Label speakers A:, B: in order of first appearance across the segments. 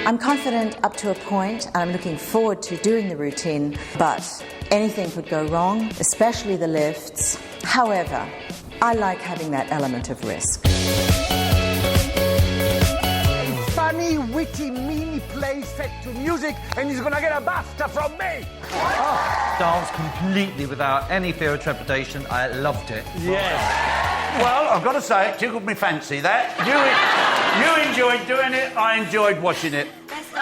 A: I'm confident up to a point, and I'm looking forward to doing the routine, but anything could go wrong, especially the lifts. However, I like having that element of risk.
B: Funny, witty, meany play set to music, and he's gonna get a BAFTA from me!
C: Danced completely without any fear or trepidation. I loved it.
B: Yes.
D: Well, I've got to say, it tickled me fancy, that. You enjoyed doing it, I enjoyed watching it.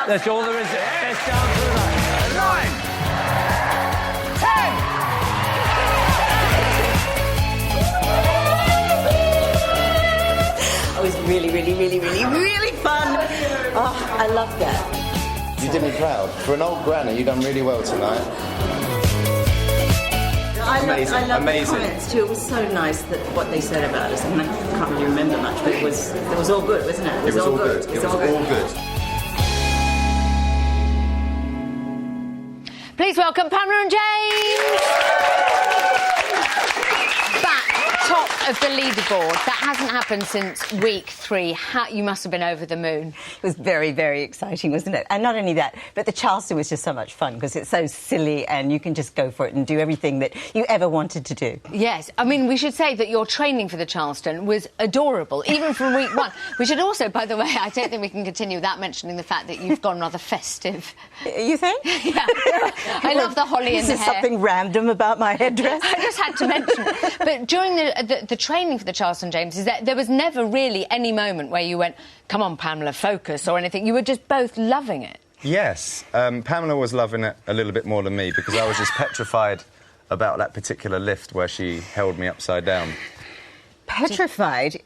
B: That's all there is. Best dance of the night.
A: 9, 10! It was really fun. Oh, I love that.
E: You did me proud. For an old granny, you've done really well tonight. Amazing,
A: I love
E: amazing.
A: the comments too. It was so nice that what they said about us. I mean, I can't really remember much, but it was all good, wasn't it?
E: It was all good. It was all good.
F: Please welcome Pamela and James. Back top of the leaderboard. That hasn't happened since week 3. You must have been over the moon.
G: It was very, very exciting, wasn't it? And not only that, but the Charleston was just so much fun because it's so silly and you can just go for it and do everything that you ever wanted to do.
F: Yes. I mean, we should say that your training for the Charleston was adorable, even from week 1. We should also, by the way, I don't think we can continue without mentioning the fact that you've gone rather festive.
G: You think?
F: Yeah. I love the holly in the hair.
G: Is there something random about my headdress?
F: I just had to mention it. But during the training for the Charleston, James, is that there was never really any moment where you went, come on, Pamela, focus, or anything. You were just both loving it.
E: Yes. Pamela was loving it a little bit more than me because I was just petrified about that particular lift where she held me upside down.
G: Petrified?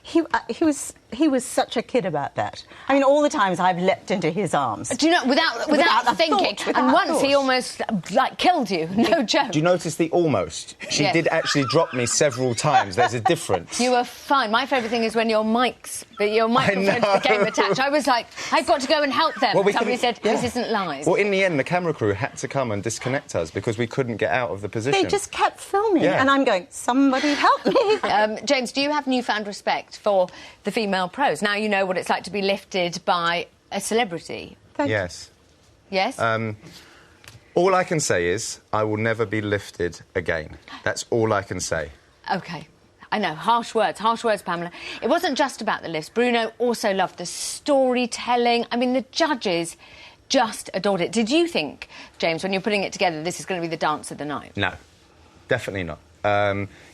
G: He was such a kid about that. I mean, all the times I've leapt into his arms.
F: Do you know, without thinking, and once he almost, like, killed you, no joke.
E: Do you notice the almost? She did actually drop me several times. There's a difference.
F: You were fine. My favourite thing is when your microphones became attached. I was like, I've got to go and help them.
E: Well,
F: Somebody said, this isn't live.
E: Well, in the end, the camera crew had to come and disconnect us because we couldn't get out of the position.
G: They just kept filming, and I'm going, somebody help me.
F: James, do you have newfound respect for the female pros? Now you know what it's like to be lifted by a celebrity.
E: Yes.
F: Yes?
E: All I can say is I will never be lifted again. That's all I can say.
F: OK. I know, harsh words, Pamela. It wasn't just about the lifts. Bruno also loved the storytelling. I mean, the judges just adored it. Did you think, James, when you're putting it together, this is going to be the dance of the night?
E: No, definitely not.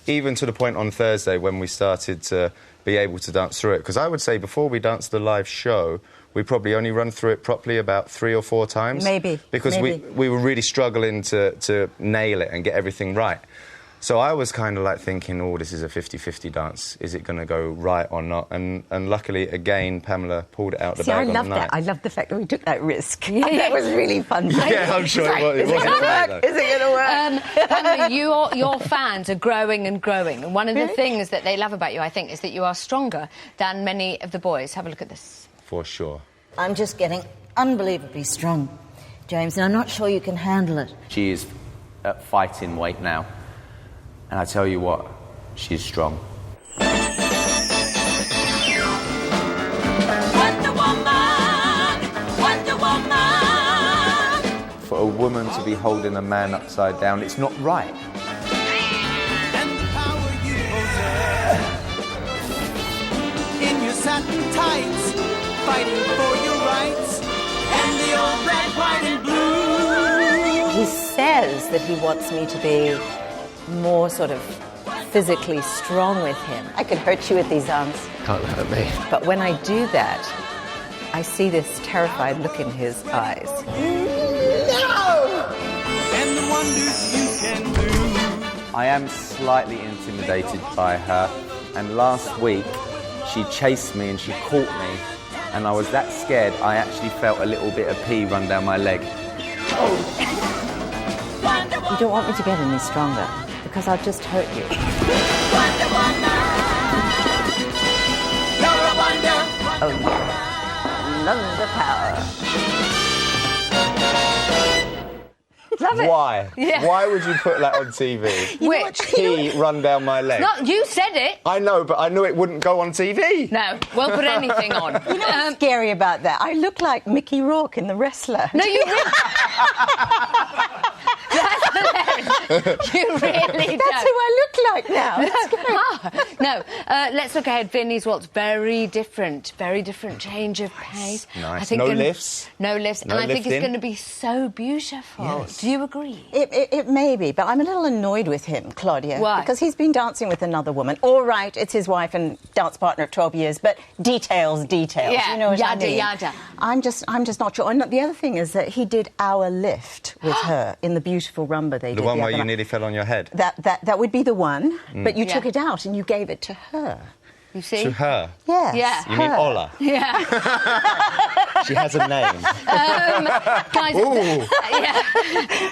E: Even to the point on Thursday when we started to be able to dance through it, because I would say before we danced the live show, we probably only run through it properly about 3 or 4 times.
G: Maybe.
E: Because we were really struggling to nail it and get everything right. So I was kind of like thinking, oh, this is a 50-50 dance. Is it going to go right or not? And luckily, again, Pamela pulled it out the bag on the night.
G: I love that. I love the fact that we took that risk. Yeah. That was really fun.
E: Yeah, I'm sure it was.
G: Is it going to work? Is it going to work?
F: Pamela, your fans are growing and growing. And one of the things that they love about you, I think, is that you are stronger than many of the boys. Have a look at this.
E: For sure.
A: I'm just getting unbelievably strong, James, and I'm not sure you can handle it.
H: She is at fighting weight now. And I tell you what, she's strong.
I: Wonder Woman, Wonder Woman.
H: For a woman to be holding a man upside down, it's not right.
J: And the power you possess in your satin tights, fighting for your rights, and the old red, white, and blue.
A: He says that he wants me to be more sort of physically strong with him. I could hurt you with these arms.
H: Can't hurt me.
A: But when I do that, I see this terrified look in his eyes.
J: No! And the wonders you can do.
H: I am slightly intimidated by her, and last week she chased me and she caught me, and I was that scared I actually felt a little bit of pee run down my leg.
A: You don't want me to get any stronger, because I'll just hurt you.
I: Wonder Woman. You're a wonder.
A: Oh, yeah. Love the power.
F: Love it.
E: Why?
F: Yeah.
E: Why would you put that on TV?
F: Which?
E: Pee run down my leg.
F: No, you said it.
E: I know, but I knew it wouldn't go on TV.
F: No, won't put anything on.
G: You know what's scary about that? I look like Mickey Rourke in The Wrestler.
F: No, you really... That's hilarious. You really don't.
G: That's who I look like now.
F: No, let's look ahead. Vinny's Waltz, very different change of pace.
E: Nice.
F: I think
E: No lifts.
F: No lifts.
E: No
F: and I think it's
E: lifting.
F: going to be so beautiful.
E: Yes.
F: Do you agree?
G: It may be, but I'm a little annoyed with him, Claudia.
F: Why?
G: Because he's been dancing with another woman. All right, it's his wife and dance partner of 12 years, but details.
F: Yeah,
G: You know what
F: yada,
G: I mean?
F: yada.
G: I'm just not sure. And the other thing is that he did our lift with her in the beautiful rumba they did.
E: The one where
G: other
E: you
G: night.
E: nearly fell on your head.
G: That would be the one, but you took
F: Yeah.
G: it out and you gave it to her.
F: You see?
E: To her.
G: Yes.
F: Yeah.
E: You mean
G: her.
E: Ola?
F: Yeah.
E: She has a name.
F: Guys,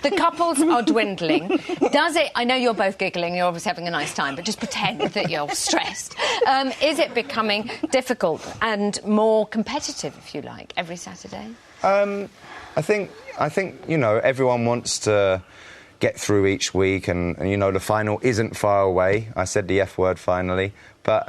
F: the couples are dwindling. Does it... I know you're both giggling, you're obviously having a nice time, but just pretend that you're stressed. Is it becoming difficult and more competitive, if you like, every Saturday?
E: I think you know, everyone wants to get through each week, and you know, the final isn't far away. I said the F word finally, but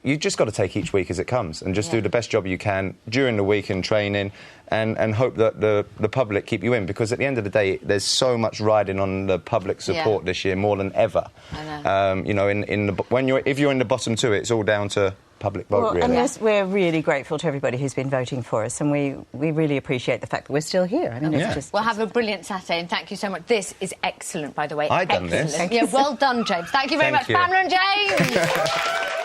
E: you just got to take each week as it comes and just do the best job you can during the week in training, and hope that the public keep you in, because at the end of the day, there's so much riding on the public support this year, more than ever.
F: I know.
E: You know, if you're in the bottom two, it's all down to public vote, really.
G: And we're really grateful to everybody who's been voting for us, and we really appreciate the fact that we're still here. I mean, it's just...
F: We'll have a brilliant Saturday, and thank you so much. This is excellent, by the way.
E: I done this.
F: Yeah, well done, James. Thank you very much,
E: Thank you.
F: Pamela and James.